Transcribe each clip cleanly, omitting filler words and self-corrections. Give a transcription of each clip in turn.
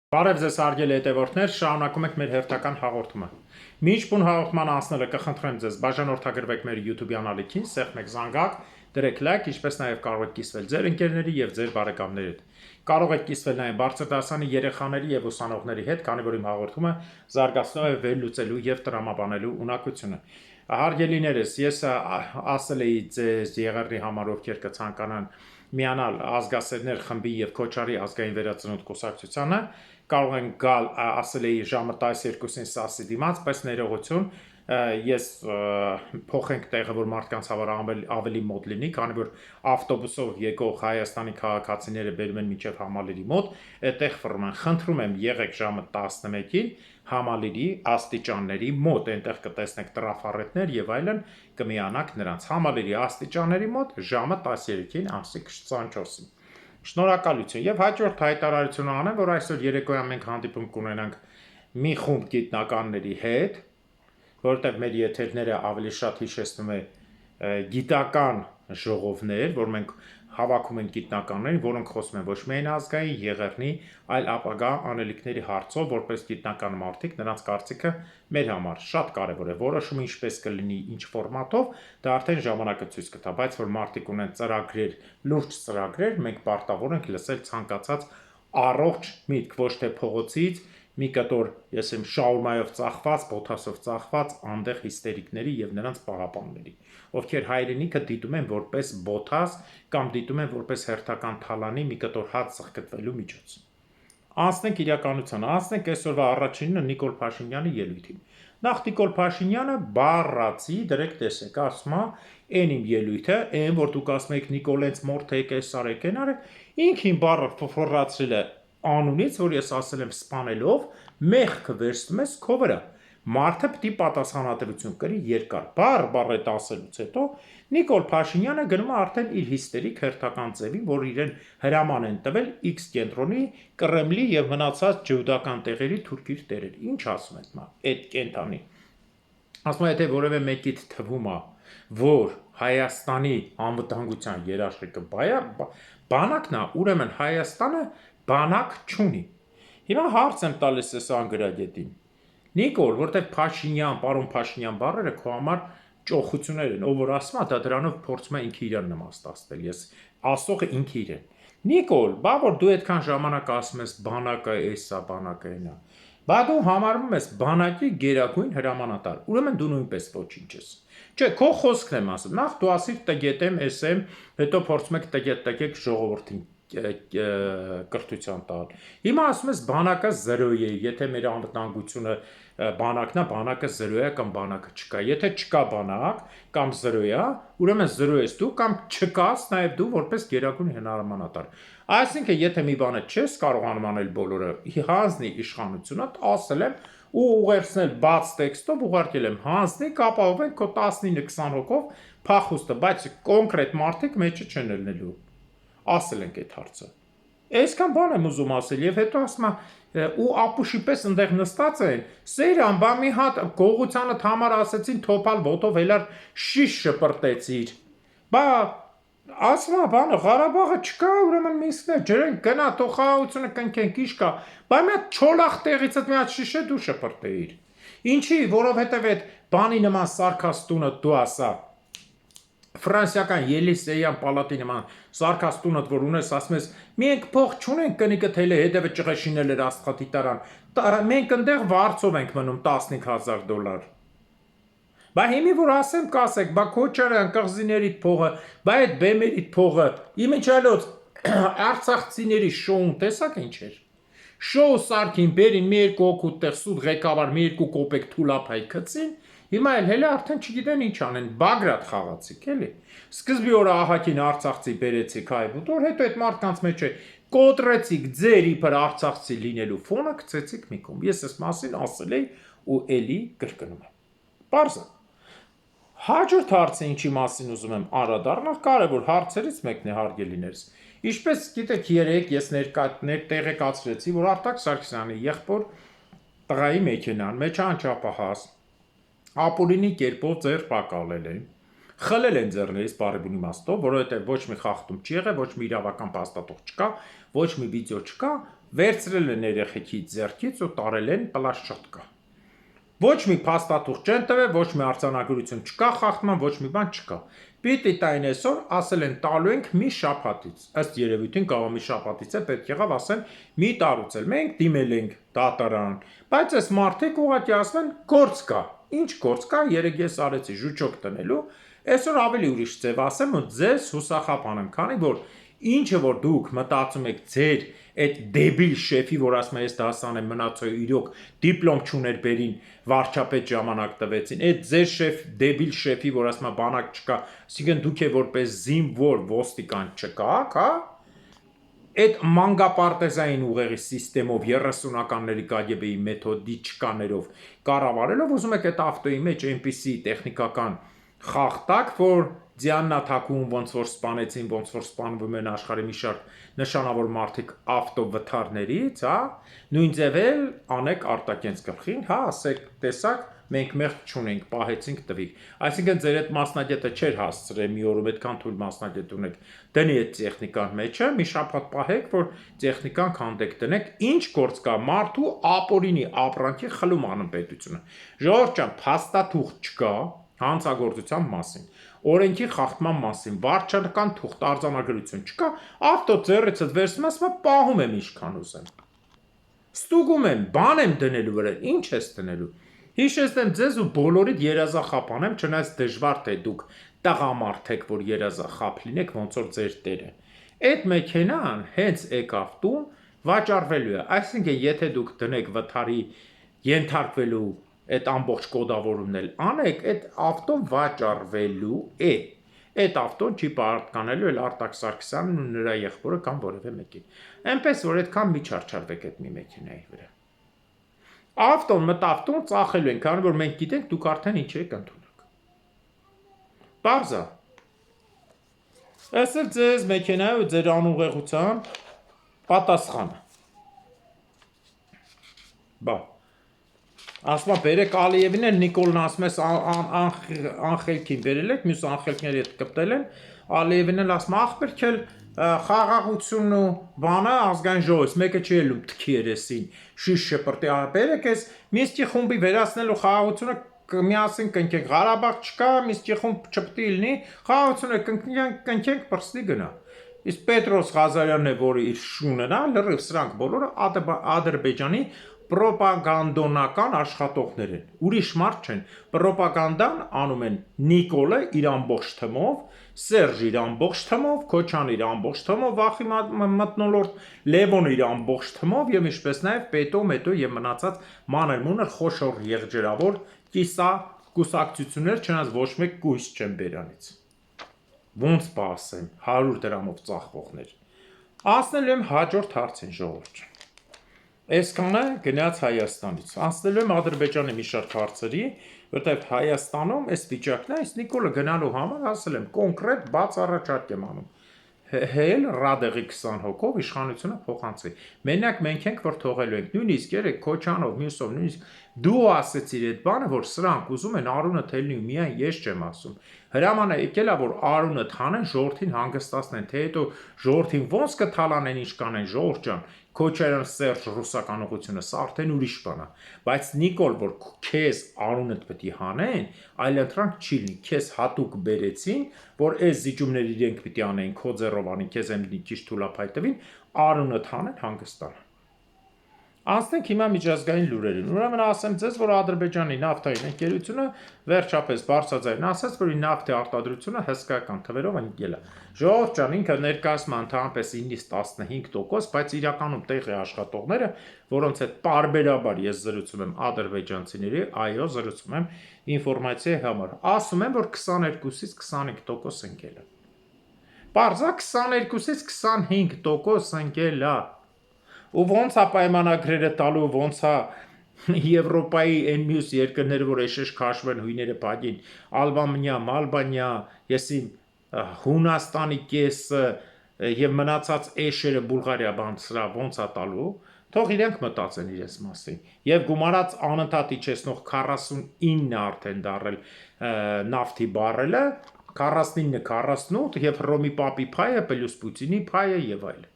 Բարև ձեզ հարգելի հետևորդներ, շարունակում ենք մեր հերթական հաղորդումը։ Մինչ բուն հաղորդման անցնելը կխնդրեմ ձեզ բաժանորդագրվեք մեր YouTube-յան ալիքին, սեղմեք զանգակ, դրեք լայք, ինչպես նաև կարող եք կիսվել ձեր ընկերների եւ ձեր բարեկամների հետ։ Կարող եք կիսվել նաև բարձր դասանի երեխաների եւ ուսանողների հետ, քանի որ իմ հաղորդումը զարգացնում է վերլուծելու եւ տրամաբանելու ունակությունը։ Հարգելիներս, ես ասել էի ձեզ եղեռնի համար, ովքեր կցանկանան միանալ ազգասերներ խմբի եւ Քոչարի ազգային վերածնունդ կուսակցությանը, կարող են գալ, ասել էի ժամը 12-ին սասի դիմաց, բայց ներողություն, ես փոխենք տեղը, որ մարդկանց համար ավելի մոտ լինի, քանի որ ավտոբուսով եկող Հայաստանի քաղաքացիները բերում են մինչև Համալիրի մոտ, այդտեղ ֆռում են, խնդրում եմ եղեք ժամը 11-ին Համալիրի աստիճանների մոտ, այնտեղ կտեսնեք տրաֆարետներ եւ այլն, կմիանաք նրանց Համալիրի աստիճանների մոտ ժամը 13-ին ամսի 24-ին։ Շնորհակալություն եւ հաջորդ հայտարարությունը անեմ, որ այսօր երեկոյան մենք հանդիպում կունենանք մի խումբ գիտնականների հետ, որովհետեւ մեր եթերները ավելի շատ հիշեցնում է գիտական ժողովներ, որ մենք հավաքում են գիտնականներին, որոնք խոսում են ոչ միայն ազգային, եղեռնի, այլ ապագա անելիքների հարցով, որպես գիտնական մարդիկ, նրանց կարծիքը մեր համար շատ կարևոր է, որոշումը ինչպես կլինի, ինչ ֆորմատով, դա արդեն ժամանակը ցույց կտա, բայց որ մարդիկ ունեն ծրագրեր, լուրջ ծրագրեր, մենք պարտավոր ենք լսել ցանկացած առողջ միտք, ոչ թե փողոցից մի կտոր, ես եմ շաուրմայով ծախված, բոթասով ծախված, անդեղ հիստերիկների եւ նրանց պահապանների, ովքեր հայրենիքը դիտում են որպես բոթաս կամ դիտում են որպես հերթական թալանի մի կտոր հաց սխկտվելու միջոց։ Անցնենք իրականությանը, անցնենք այսօրվա առաջինը Նիկոլ Փաշինյանի ելույթին։ Նախ Նիկոլ Փաշինյանը բառացի, դրեք տեսեք, ասում է, այն իմ ելույթը, այն որ դուք ասում եք Նիկոլենց մորթեք էս արեք, այն արեք, ինքին բառը ֆորացրել է անունից, որ ես ասել եմ սպանելով, մեղքը վերցնում ես քո վրա։ Մարդը պիտի պատասխանատվություն կրի երկար։ Բառ այդ ասելուց հետո Նիկոլ Փաշինյանը գնում է արդեն իր հիստերիկ հերթական ձևին, որ իրեն հրաման են տվել X կենտրոնի, Կրեմլի եւ մնացած ջուդական տեղերի թուրքիր տերեր։ Ինչ ասում է նա այդ կենթանի։ Ասում է, եթե որևէ մեկիդ թվում է, որ Հայաստանի անվտանգության երաշխիքը բանակն է, ուրեմն Հայաստանը բանակ չունի։ Հիմա հարց եմ տալիս այս անգրագետին։ Նիկոլ, որտեղ Փաշինյան, պարոն Փաշինյան բառերը քո համար ճոխություններ են, ով որ ասում է, դա դրանով փորձում է ինքը իրան նմաստացնել։ Ես ասողը ինքը իրեն։ Նիկոլ, բա որ դու այդքան ժամանակ ասում ես բանակը էսա, բանակը այնա։ Բա դու համարվում ես բանակի գերագույն հրամանատար։ Ուրեմն դու նույնպես ոչինչ ես։ Չէ, քո խոսքն եմ ասում։ Նախ դու ասիր տգետեմ, էսեմ, հետո փորձում եք տգետ ժողովրդին կրթության տալ։ Հիմա ասում ես բանակը 0 է, եթե մեր անվտանգությունը բանակն է, բանակը 0 է կամ բանակը չկա։ Եթե չկա բանակ կամ 0 է, ուրեմն 0 ես դու կամ չկաս նաև դու որպես գերագույն հնարամանատար։ Այսինքն, եթե մի բանը չես կարողանում անել բոլորը, հանձնի իշխանությունը, ասել եմ ու ուղերձնել բաց տեքստով ուղարկել եմ հանձնի կապահովենք քո 19-20 հոգով փախուստը, բայց կոնկրետ մարդիկ մեջը չեն ելնելու։ Ասել ենք այդ հարցը։ Այսքան բան եմ ուզում ասել եւ հետո ասում է ու ապուշի պես այնտեղ նստած են Սեյրան, բա մի հատ գողությանդ համար ասեցին թոփալ ոտով հելար շիշ շպրտեցիր։ Բա ասում է բանը Ղարաբաղը չկա, ուրեմն Մինսկն է, ջրենք գնա թող խաղաղությունը կնքենք, ինչ կա։ Բա մի հատ չոլախ տեղից մի հատ շիշը դու շպրտեիր։ Ինչի, որովհետեւ այդ բանի նման սարքաստունը դու ասա Ֆրանսիական Ելիսեյան պալատի նման սարքաստունդ որ ունես, ասում ես, մենք փող չունենք կնիկը թելը հետևը ճղեշինել էր աստղադիտարան, մենք ընդեղ վարձով ենք մնում $15,000։ Բա հիմի որ ասեմ կասեք, բա Քոչարյան կղզիներիդ փողը, բա այդ բեմերիդ փողը, իմիջիալոց արցախցիների շոուն տեսակ ինչ էր։ Շոու սարքին բերին մի երկու օգուտ տեղ սուտ ղեկավար մի երկու կոպեկ թուլափայ գցին, հիմա էլ հելը արդեն չգիտեն ինչ անեն, Բագրատ խաղացիք, էլի։ Սկզբի օրը ահագին արցախցի բերեցիք հայբուտոր, հետո այդ մարդկանց մեջ է կոտրեցիք ձեր իբր արցախցի լինելու ֆոնը գցեցիք մի կողմ։ Ես այս մասին ասել էի ու էլի կրկնում եմ։ Պարզ է։ Հաջորդ հարցը ինչի մասին ուզում եմ անդրադառնալ, կարևոր հարցերից մեկն է հարգելիներս։ Ինչպես գիտեք, երեք ես տեղեկացրեցի, որ Արտակ Սարգսյանի եղբոր տղայի մեքենան մեջ անչափահաս ապօրինի կերպով ձերբակալել են, խլել են ձեռներից բարեբուն իմաստով, որովհետև ոչ մի խախտում չի եղել, ոչ մի իրավական փաստաթուղթ չկա, ոչ մի վիդեո չկա, վերցրել են երեխեքի ձեռքից ու տարել են պլաշճոտկա։ Ոչ մի փաստաթուղթ չեն տվել, ոչ մի արձանագրություն չկա խախտման, ոչ մի բան չկա։ Պիտի տային այսօր, ասել են տալու ենք մի շաբաթից։ Ըստ երևույթին կարող մի շաբաթից է պետք եղավ ասեն մի տարուց էլ։ Մենք դիմել ենք դատարան, բայց այս մարդիկ ուղղակի ասեն գործ կա։ Ինչ գործ կա, երեք ես արեցի ժուճոկ տնելու, այսօր ավելի ուրիշ ձև ասեմ ու ձեզ հուսախապանեմ, քանի որ ինչը որ դուք մտածում եք ձեր այդ դեբիլ շեֆի, որ ասում է ես դասան եմ մնացել իրոք դիպլոմ չուներ բերին վարչապետ ժամանակ տվեցին, այդ ձեր շեֆ դեբիլ շեֆի, որ ասում է բանակ չկա, այսինքն դուք է որպես զինվոր ոստիկան չկաք, հա? Այդ մանգապարտեզային ուղեղի սիստեմով 30-ականների KGB-ի մեթոդիչկաներով կառավարելով ուզում եք այդ ավտոյի մեջ այնպիսի տեխնիկական խաղ տակ, որ Ձյաննա թակում ոնց որ սպանեցին, ոնց որ սպանվում են աշխարհի մի շարք նշանավոր մարդիկ ավտովթարներից, հա, նույն ձև էլ անեք արտակենց գլխին, հա, ասեք, տեսակ, մենք մեղք չունենք, պահեցինք տվիք։ Այսինքն ձեր այդ մասնագետը չէր հասցրել մի օրում այդքան թույլ մասնագետ ունեք, դնի այդ տեխնիկան մեջը, մի շաբաթ պահեք, որ տեխնիկան քանդեք դնեք, ինչ գործ կա մարդու ապօրինի ապրանքի խլում անում պետությունը։ Ժողովուրդ ջան, փաստաթուղթ չկա հանցագործության մասին, օրենքի խախտման մասին, վարչական թուղթ արձանագրություն չկա, ավտո ձեռիցդ վերցնում ասում է պահում եմ ինչքան ուզեմ։ Ստուգում եմ, բան եմ դնելու վրա, ինչ ես դնելու։ Հիշեցնեմ ձեզ ու բոլորիդ երազախապ անեմ, չնայած դժվար թե դուք տղամարդ եք, որ երազախապ լինեք, ոնց որ ձեր տերը։ Այդ մեքենան հենց եկավ տուն վաճառվելու է, այսինքն եթե դուք դնեք վթարի ենթարկվելու այդ ամբողջ կոդավորումն էլ անեք, այդ ավտոն վաճառվելու է։ Այդ ավտոն չի պատկանելու էլ Արտակ Սարգսյանն ու նրա եղբորը կամ որևէ մեկին։ Այնպես որ այդքան մի չարչարվեք այդ մի մեքենայի վրա։ Ավտոն մտավ տուն, ծախելու են, քանի որ մենք գիտենք դուք արդեն ինչ եք ընդունակ։ Բարձա։ Այս էլ ձեզ մեքենայի ու ձեր անուղեղության պատասխանը։ Բա ասում է բերեք Ալիևին էլ Նիկոլն ասում է անխելքին բերել եք, մյուս անխելքների հետ կպտել են, Ալիևին էլ ասում է ախպերք էլ խաղաղությունն ու բանը ազգային ժողովից, մեկը չի ելում թքի երեսին, շիշ շպրտի, բերեք ես Մինսկի խումբի վերացնելու խաղաղությունը միասին կնքենք, Ղարաբաղ չկա, Մինսկի խումբ չպետք է լինի, խաղաղությունը կնքենք պրստի գնա։ Իսկ Պետրոս Ղազարյանն է, որը իր շունն է, լրիվ սրանք բոլորը Ադրբեջանի պրոպագանդոնական աշխատողներ են, ուրիշ մարդ չեն, պրոպագանդան անում են Նիկոլը իր ամբողջ թմով, Սերժ իր ամբողջ թմով, Քոչան իր ամբողջ թմով, Վախի մթնոլորտ, Լևոնը իր ամբողջ թմով եւ ինչպես նաեւ Պետո, Մետո եւ մնացած մանր-մունր խոշոր եղջերավոր կուսակցություններ, չնայած ոչ մեկ կույս չեն բերանից։ Ոնց պասեմ 100 դրամով ծախվողներ։ Ասնելու եմ հաջորդ հարցին ժողովուրդ։ Այսքանը գնաց Հայաստանից։ Անցնելու եմ Ադրբեջանի մի շարք հարցերի, որտեղ Հայաստանում այս վիճակն է, այս Նիկոլը գնալու համար ասել եմ կոնկրետ բաց առաջարկ եմ անում։ Հել Ռադեղի 20 հոգով իշխանությունը փոխանցի։ Մենակ մենք ենք որ թողելու ենք։ Նույնիսկ երեք Քոչանով, Մյուսով, նույնիսկ դու ասեցիր այդ բանը, որ սրանք ուզում են Արունը թելնի ու միայն ես չեմ ասում։ Հրամանը եկել է որ Արունը թանեն ժողովրդին հանգստացնեն, թե հետո ժողովրդին ոնց կթալանեն ինչ կանեն ժողովուրդ ջան։ Քոչարյան Սերժ ռուսական ուղղությունը սա արդեն ուրիշ բան է, բայց Նիկոլ որ քեզ Արունդ պետք է հանեն, այլ ընտրանք չի լինի, քեզ հատուկ բերեցին, որ այս զիջումները իրենք պետք է անեն, քո ձեռով անեն, քեզ եմ ճիշտ թույլափայտվին, Արունդ հանեն հանգստան։ Անցնենք հիմա միջազգային լուրերին։ Ուրեմն ասեմ ձեզ, որ Ադրբեջանի նավթային ընկերությունը վերջապես բարձրաձայն ասաց, որ իր նավթի արտադրությունը հսկայական թվերով ընկել է։ Ժողովուրդ ջան, ինքը ներկայացնում է ընդհանրապես 9-ից 15%, բայց իրականում տեղի աշխատողները, որոնց հետ պարբերաբար ես զրուցում եմ ադրբեջանցիների, այո, զրուցում եմ ինֆորմացիայի համար, ասում են, որ 22-ից 25% ընկել է։ Պարզա 22-ից 25% ընկել է։ Ու ոնց է պայմանագրերը տալու, ոնց է Եվրոպայի այն մյուս երկրները, որ էշեշ քաշվեն հույները փակին, Ալբանիա, Մալբանիա, եսի Հունաստանի կեսը եւ մնացած էշերը Բուլղարիա բան սրա ոնց է տալու, թող իրենք մտածեն իրենց մասին։ Եվ գումարած անընդհատ իջեցնող 49 արդեն դարել նավթի բարելը, 49-48 եւ Հռոմի Պապի փայը, պլյուս Պուտինի փայը եւ այլն։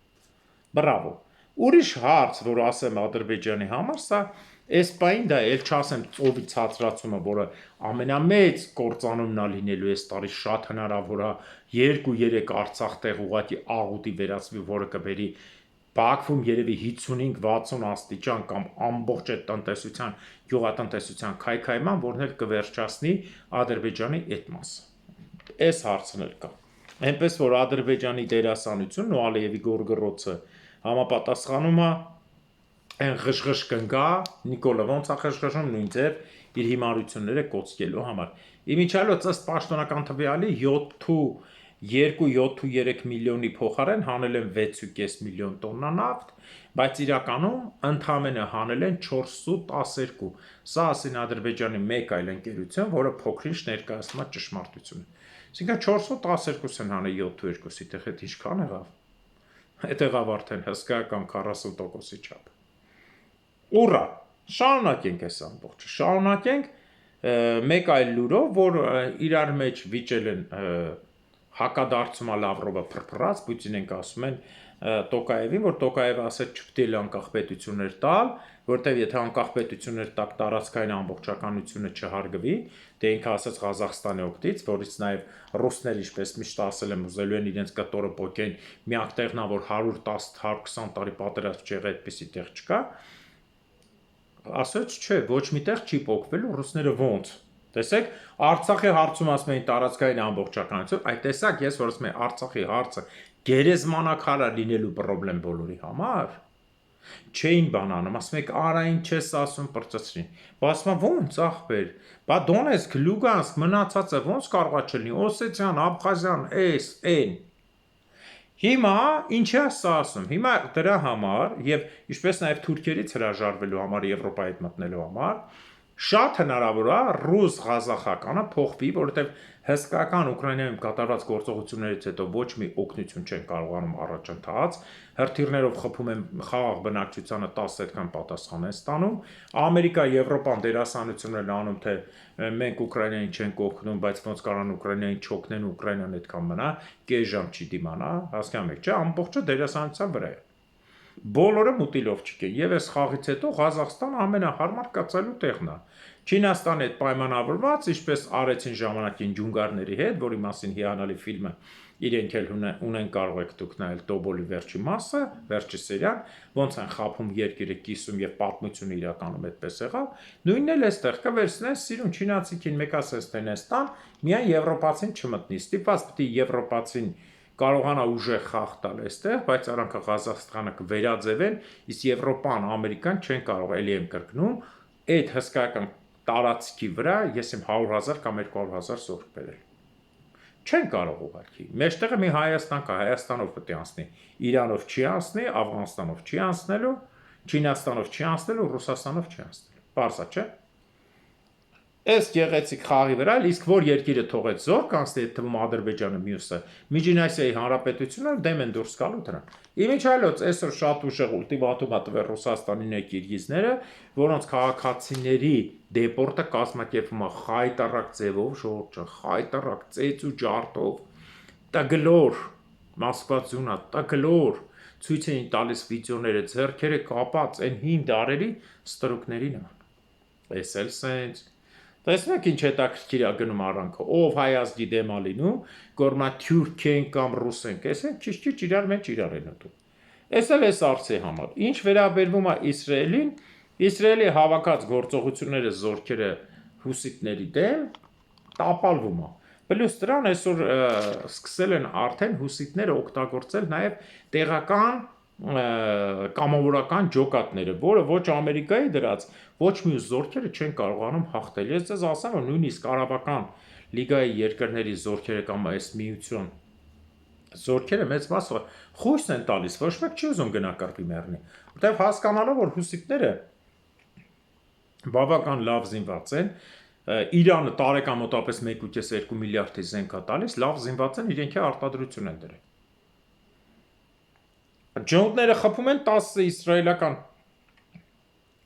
Բրավո։ Ուրիշ հարց, որ ասեմ Ադրբեջանի համար, սա էսպային դա էլ չասեմ ծովի ցածրացումը, որը ամենամեծ կործանումն է լինելու այս տարի, շատ հնարավոր է 2-3 Արցախ տեղ ուղղակի աղուտի վերածվի, որը կբերի Բաքվում երևի 55-60 աստիճան կամ ամբողջ այդ տնտեսության, գյուղատնտեսության քայքայման, որն էլ կվերջացնի Ադրբեջանի այդ մասը։ Այս հարցն էլ կա։ Այնպես որ Ադրբեջանի դերասանությունն ու Ալիևի գորգռոցը համապատասխանում է այն ղժղժ կնգա, Նիկոլը ոնց է ղժղժում նույն ձև իր հիմարությունները կոծկելու համար։ Իմիջիալոց ըստ պաշտոնական տվյալի 2.3 միլիոնի փոխարեն հանել են 6.5 միլիոն տոննա նավթ, բայց իրականում ընդամենը հանել են 4.12։ Սա ասին Ադրբեջանի մեկ այլ ընկերություն, որը փոքրինչ ներկայացնում է ճշմարտությունը։ Այսինքն 4.12 են հանել 7.2-ի տեղ, այդ ինչքան եղավ։ Այդ եղավ արդեն հսկայական 40%-ի չափ։ Ուռա, շարունակենք այս ամբողջը, շարունակենք մեկ այլ լուրով, որ իրար մեջ վիճել են հակադարձումա Լավրովը փրփրած, Պուտինենք ասում են Տոկաևին, որ Տոկաևը ասեց չպետք է անկախ պետություններ տալ, որտեղ եթե անկախ պետություններ տակ տարածքային ամբողջականությունը չհարգվի, դե ինքը ասեց Ղազախստանի օգտից, որից նաև ռուսները, ինչպես միշտ ասել եմ, ուզելու են իրենց կտորը պոկեն, միակ տեղն է, որ 110-120 տարի պատերազմ չեղի, այդպիսի տեղ չկա, ասեց չէ, ոչ մի տեղ չի պոկվելու, ռուսները ոնց։ Տեսեք, Արցախի հարցում ասում էին տարածքային ամբողջականություն, այդ տեսակ ես որ ասում եմ Արցախի հարցը գերեզմանակար է լինելու խնդրեմ բոլորի համար։ Չէին բան անում, ասում եք արա ինչ ես ասում պրծծրին։ Բա ասում ոնց ախպեր։ Բա Դոնեցկ, Լուգանսկ մնացածը ոնց կարողա չլինի։ Օսեթիան, Աբխազիան, էս, այն։ Հիմա ինչի է սա ասում։ Հիմա դրա համար եւ ինչպես նաեւ թուրքերից հրաժարվելու համար Եվրոպայի հետ մտնելու համար շատ հնարավոր է ռուս-ղազախականը փոխվի, որովհետեւ հսկական Ուկրաինայում կատարված գործողություններից հետո ոչ մի օգնություն չեն կարողանում առաջընթաց, հրթիռներով խփում են խաղաղ բնակչությանը 10 այդքան պատասխան են ստանում, Ամերիկա, Եվրոպան դերասանություններ անում, թե մենք Ուկրաինային չենք օգնում, բայց ոնց կարան Ուկրաինային չօգնեն, Ուկրաինան այդքան մնա, կես ժամ չի դիմանա, հասկանում եք, չէ, ամբողջը դերասանության վրա է։ Բոլորը մուտիլովչիկ են, եւ այս խաղից հետո Ղազախստանը ամենահարմար կացալու տեղն է։ Չինաստանի հետ պայմանավորված, ինչպես արեցին ժամանակին ջունգարների հետ, որի մասին հիանալի ֆիլմը իրենք էլ ունեն, կարող եք դուք նայել Տոբոլի վերջի մասը, վերջի սերիան, ոնց են խափում երկիրը կիսում եւ պատմությունը իրականում այդպես եղավ, նույնն էլ էստեղ կվերցնեն սիրուն չինացիքին մեկ ասես Տենեստան, միայն եվրոպացին չմտնի, ստիպված պիտի եվրոպացին կարողանա ուժեղ խաղ տալ այստեղ, բայց արանքը Ղազախստանը կվերաձևեն, իսկ Եվրոպան, Ամերիկան չեն կարող էլի եմ կրկնում, այդ հսկայական տարածքի վրա ես եմ 100,000 կամ 200,000 զորք բերել։ Չեն կարող ուղղակի։ Մեջտեղը մի Հայաստան կա, Հայաստանով պետք է անցնի, Իրանով չի անցնի, Աֆղանստանով չի անցնելու, Չինաստանով չի անցնելու, Ռուսաստանով չի անցնելու։ Պարզ է, չէ՞։ Այս գեղեցիկ խաղի վրա, իսկ որ երկիրը թողեց զորք անցնի, այդ թվում Ադրբեջանը մյուսը, Միջին Ասիայի Հանրապետությունը դեմ են դուրս գալու դրան։ Իմիջիալոց այսօր շատ ուժեղ ուլտիմատում է տվել Ռուսաստանին եւ Կիրգիզները, որոնց քաղաքացիների դեպորտը կազմակերպվում է խայտարակ ձևով, ժողովուրդը խայտարակ ծեծ ու ջարդով, տգլոր, Մոսկվացունա, տգլոր ցույց էին տալիս վիդեոները, ձեռքերը կապած այն հին դարերի ստրուկների նման։ Այս էլ սենց Տեսնեք ինչ հետաքրքիր է գնում առանքը, ով հայազգի դեմ է լինում, գորմա թյուրք են կամ ռուս են, տեսեք, ճիշտ իրար մեջ իրար են ուտում։ Այս էլ էս արծի համար։ Ինչ վերաբերվում է Իսրայելին, Իսրայելի հավաքած գործողությունները զորքերը հուսիտների դեմ տապալվում է։ Պլյուս դրան այսօր սկսել են արդեն հուսիտները օգտագործել նաև տեղական կամավորական ջոկատները, որը ոչ Ամերիկայի դրած, ոչ մյուս զորքերը չեն կարողանում հաղթել։ Ես ձեզ ասեմ, որ նույնիսկ արաբական լիգայի երկրների զորքերը կամ այս միություն զորքերը մեծ մասը խույս են տալիս, ոչ մեկ չի ուզում գնա կռվի մեռնի, որտեղ հասկանալով, որ հուսիտները բավական լավ զինված են, Իրանը տարեկան մոտավորապես 1.2 միլիարդի զենք է տալիս, լավ զինված են, իրենք արտադրություն են դրել։ Ջոնդները խփում են 10 իսրայելական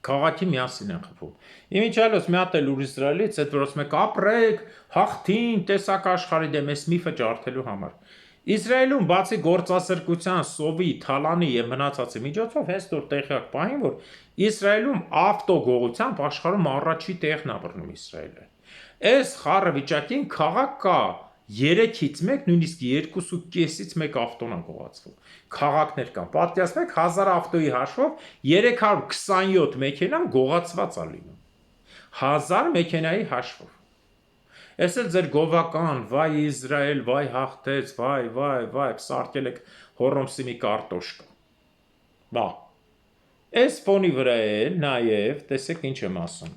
քաղաքի միասին են խփում։ Իմիջիալոց մի հատ էլ ուր Իսրայելից, այդ որ ասում եք ապրեք, հաղթին, տեսակ աշխարհի դեմ, այս միֆը ջարդելու համար։ Իսրայելում բացի գործասրկության, սովի, թալանի եւ մնացածի միջոցով հենց դուր տեղյակ պահին, որ Իսրայելում ավտոգողությամբ աշխարհում առաջի տեղն է բռնում Իսրայելը։ Այս խառը վիճակին քաղաք կա 3-ից 1, նույնիսկ 2.5-ից 1 ավտոն է գողացվում։ Քաղաքներ կան։ Պատկերացնեք 1000 ավտոյի հաշվով 327 մեքենան գողացված է լինում։ 1000 մեքենայի հաշվով։ Այս էլ ձեր գովական, վայ Իսրայել, վայ հաղթեց, վայ, սարքել եք հոռոմսի մի կարտոշկա։ Բա։ Այս ֆոնի վրա էլ նաև տեսեք ինչ եմ ասում։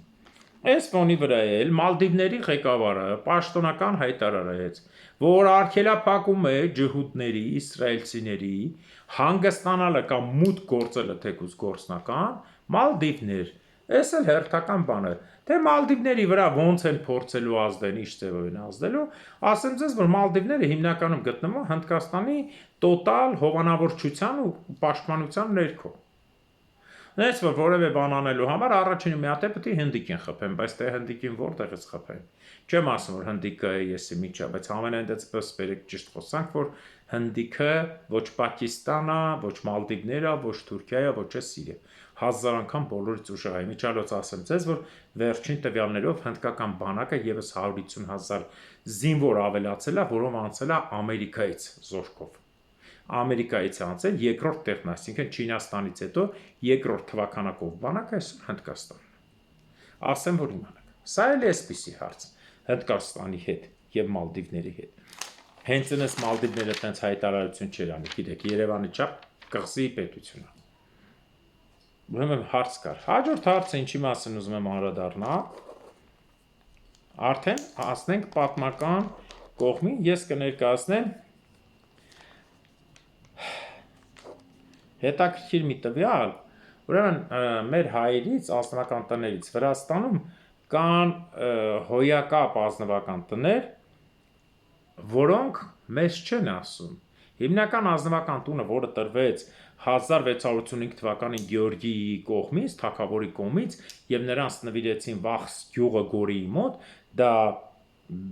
Այս ֆոնի վրա էլ Մալդիվների ղեկավարը պաշտոնական հայտարարեց, որ արգելափակում է ջհուդների, իսրայելցիների հանգստանալը կամ մուտք գործելը թեկուզ գործնական Մալդիվներ։ Այս էլ հերթական բան է։ Թե Մալդիվների վրա ոնց են փորձելու ազդեն, ինչ ձևով են ազդելու, ասեմ ձեզ, որ Մալդիվները հիմնականում գտնվում են Հնդկաստանի տոտալ հովանավորչության ու պաշտպանության ներքո։ Նայած որ որևէ բան անելու համար առաջին մի հատ է պետք է հնդիկին խփեն, բայց թե հնդիկին որտեղից խփեն։ Չեմ ասում որ հնդիկը եսի միջա, բայց ամենայն դեպս բերեք ճիշտ խոսանք, որ հնդիկը ոչ Պակիստանա, ոչ Մալդիվները, ոչ Թուրքիա, ոչ է Սիրիա։ 1000 անգամ բոլորից ուժեղ է։ Միջալոց ասեմ ձեզ, որ վերջին տվյալներով հնդկական բանակը եւս 150,000 զինվոր ավելացել է, որով անցել է Ամերիկայից զորքով։ Ամերիկայից անցել երկրորդ տեղն, այսինքն Չինաստանից հետո երկրորդ թվականակով բանակը այսօր Հնդկաստանն է։ Ասեմ որ իմանաք։ Սա էլ է այսպիսի հարց Հնդկաստանի հետ եւ Մալդիվների հետ։ Հենց այնս Մալդիվները տենց հայտարարություն չեր անի, գիտեք, Երևանի չափ կղզի պետություն է։ Ուրեմն հարց կար։ Հաջորդ հարցը ինչի մասին ուզում եմ անդրադառնալ։ Արդեն հասնենք պատմական կողմին, ես կներկայացնեմ հետաքրքիր մի տվյալ, ուրեմն մեր հայերից ազնվական տներից Վրաստանում կան հոյակապ ազնվական տներ, որոնք մեզ չեն ասում։ Հիմնական ազնվական տունը, որը տրվեց 1685 թվականին Գեորգիի կողմից, թագավորի կողմից եւ նրանց նվիրեցին Վախս գյուղը Գորիի մոտ, դա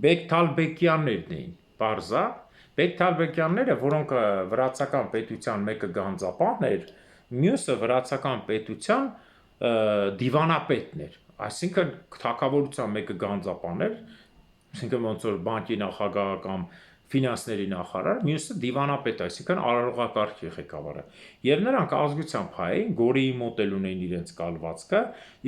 Բեկթալբեկյաններն էին, բարձա Բեկթալբեկյանները, որոնք վրացական պետության մեկը գանձապահն էր, մյուսը վրացական պետության դիվանապետն էր, այսինքն թագավորության մեկը գանձապահն էր, այսինքն ոնց որ բանկի նախագահ կամ ֆինանսների նախարար, մյուսը դիվանապետ, այսինքն արարողակարգի ղեկավարը։ Եվ նրանք ազգությամբ հայ էին, Գորիի մոտ էլ ունեին իրենց կալվածքը,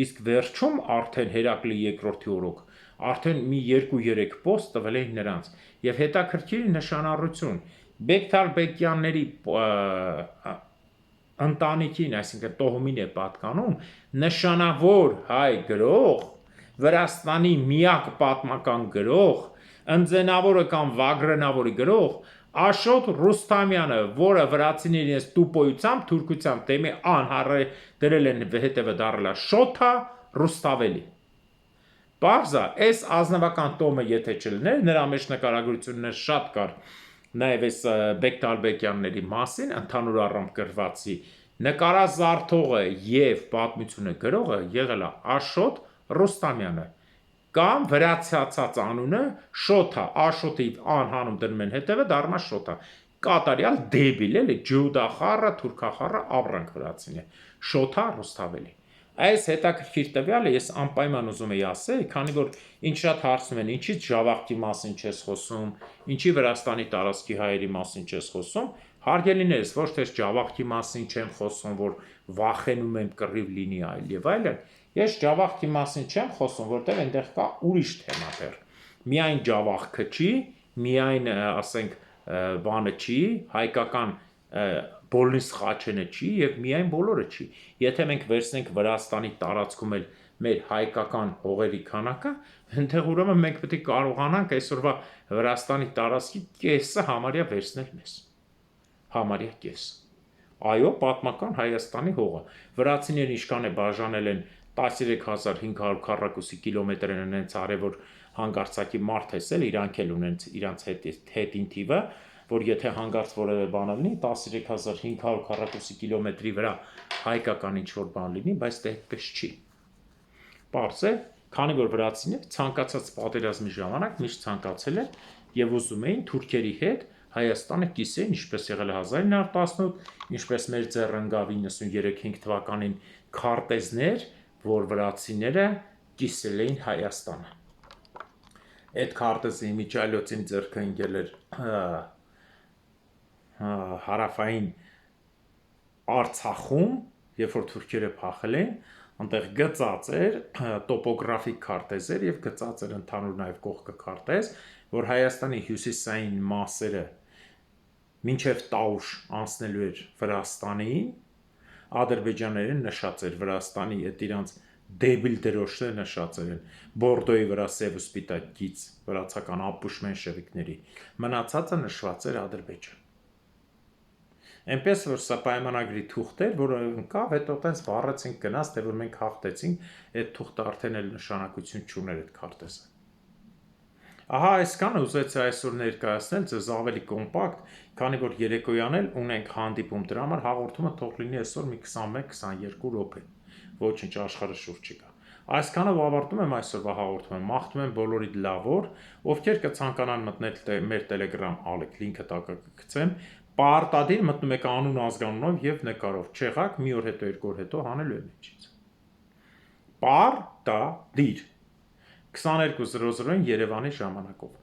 իսկ վերջում արդեն Հերակլի երկրորդի օրոք արդեն մի 2-3 պոստ տվել էին նրանց։ Եվ հետաքրքիր նշանառություն Բեկթալբեկյանների ընտանիքին, այսինքն տոհմին է պատկանում նշանավոր հայ գրող, Վրաստանի միակ պատմական գրող, ընձենավորը կամ վագրենավորի գրող Աշոտ Ռուստամյանը, որը վրացիների այս տուպոյությամբ, թուրքությամբ թեմի անհառը դրել են հետևը դարել է Շոթա Ռուստավելի։ Բարձա, այս ազնվական տոմը եթե չլներ, նրա մեջ նկարագրություններ շատ կար, նաև այս Բեկտալբեկյանների մասին, ընդհանուր առմամբ գրվածի նկարազարդողը եւ պատմությունը գրողը եղել է Աշոտ Ռուստամյանը կամ վրացացած անունը Շոթա, Աշոտի անհանում դնում են հետևը դառնա Շոթա, կատարյալ դեբիլ էլի, ջուդախառը, թուրքախառը ապրանք վրացին է, Շոթա Ռուստավելի։ Այս հետաքրքիր տվյալը ես անպայման ուզում եի ասել, քանի որ ինչ շատ հարցնում են, ինչի Ժավախքի մասին չես խոսում, ինչի Վրաստանի տարածքի հայերի մասին չես խոսում, հարգելիներս, ոչ թե Ժավախքի մասին չեմ խոսում, որ վախենում եմ կռիվ լինի այլ եւ այլն, ես Ժավախքի մասին չեմ խոսում, որտեղ այնտեղ կա ուրիշ թեմա դեռ։ Միայն Ժավախքը չի, միայն ասենք բանը չի, հայկական բոլնիս խաչենը չի եւ միայն բոլորը չի։ Եթե մենք վերցնենք Վրաստանի տարածքում էլ մեր հայկական հողերի քանակը, այնտեղ ուրեմն մենք պետք է կարողանանք այսօրվա Վրաստանի տարածքի կեսը համարյա վերցնել մեզ։ Համարյա կես։ Այո, պատմական Հայաստանի հողը։ Վրացիները ինչքան է բաժանել են 13500 քառակուսի կիլոմետր են ունենց արևոր հանգարցակի մարդ էսել, իրանք էլ ունեն իրանց հետին թիվը, որ եթե հանգարց որևէ բան լինի, 13500 քառակուսի կիլոմետրի վրա հայկական ինչ-որ բան լինի, բայց դա այդպես չի։ Պարզ է, քանի որ վրացիները ցանկացած պատերազմի ժամանակ միշտ ցանկացել են եւ ուզում էին թուրքերի հետ Հայաստանը կիսեն, ինչպես եղել է 1918, ինչպես մեր ձեռը ընկավ 93-5 թվականին քարտեզներ, որ վրացիները կիսել էին Հայաստանը։ Այդ քարտեզի միջայլոցին ձեռքը ընկել էր հարավային Արցախում, երբ որ թուրքերը փախել են, այնտեղ գծած էր տոպոգրաֆիկ քարտեզեր եւ գծած էր ընդհանուր նաեւ կողքը քարտեզ, որ Հայաստանի հյուսիսային մասերը մինչև Տաուշ անցնելու էր Վրաստանին, ադրբեջաներին նշած էր Վրաստանի այդ իրանց դեբիլ դրոշները նշած են Բորդոյի վրա սև ու սպիտակ գիծ վրացական ապուշմեն շևիկների, մնացածը նշված էր Ադրբեջան։ Այնպես որ սա պայմանագրի թուղթ էր, որը ընկավ, հետո տենց վառեցինք գնաց, թե որ մենք հաղթեցինք, այդ թուղթը արդեն էլ նշանակություն չուներ այդ քարտեզը։ Ահա այսքանը ուզեցի այսօր ներկայացնել ձեզ ավելի կոմպակտ, քանի որ երեկոյան էլ ունենք հանդիպում, դրա համար հաղորդումը թող լինի այսօր մի 21-22 րոպե, ոչինչ աշխարհը շուրջ չկա։ Այսքանով ավարտում եմ այսօրվա հաղորդումը, մաղթում եմ բոլորիդ լավ օր, ովքեր կցանկանան մտնել մեր Telegram ալիք, լինքը տակը կգցեմ, պարտադիր մտնում եք անուն ազգանունով եւ նկարով, չեղակ մի օր հետո, 2 օր հետո հանելու եմ ինչից։ Պարտադիր 22:00-ին Երևանի ժամանակով։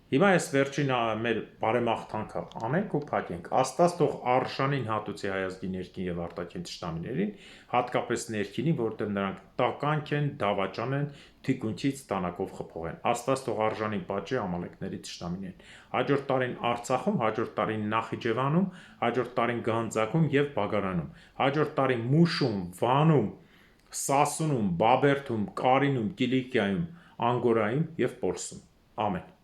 Հիմա այս վերջին մեր բարեմաղթանքը անենք ու փակենք։ Աստված թող արժանին հատուցի հայազգի ներքին եւ արտաքին թշնամիներին, հատկապես ներքինին, որտեղ նրանք տականք են, դավաճան են, թիկունքից տանակով խփող են։ Աստված թող արժանին պատժի ամալեկների թշնամիներին։ Հաջորդ տարին Արցախում, հաջորդ տարին Նախիջևանում, հաջորդ տարին Գանձակում եւ Բագարանում, հաջորդ տարին Մուշում, Վանում, Սասունում, Բաբերդում, Կարինում, Կիլիկիայում, Անգորայում եւ Պոլսում։ Ամեն։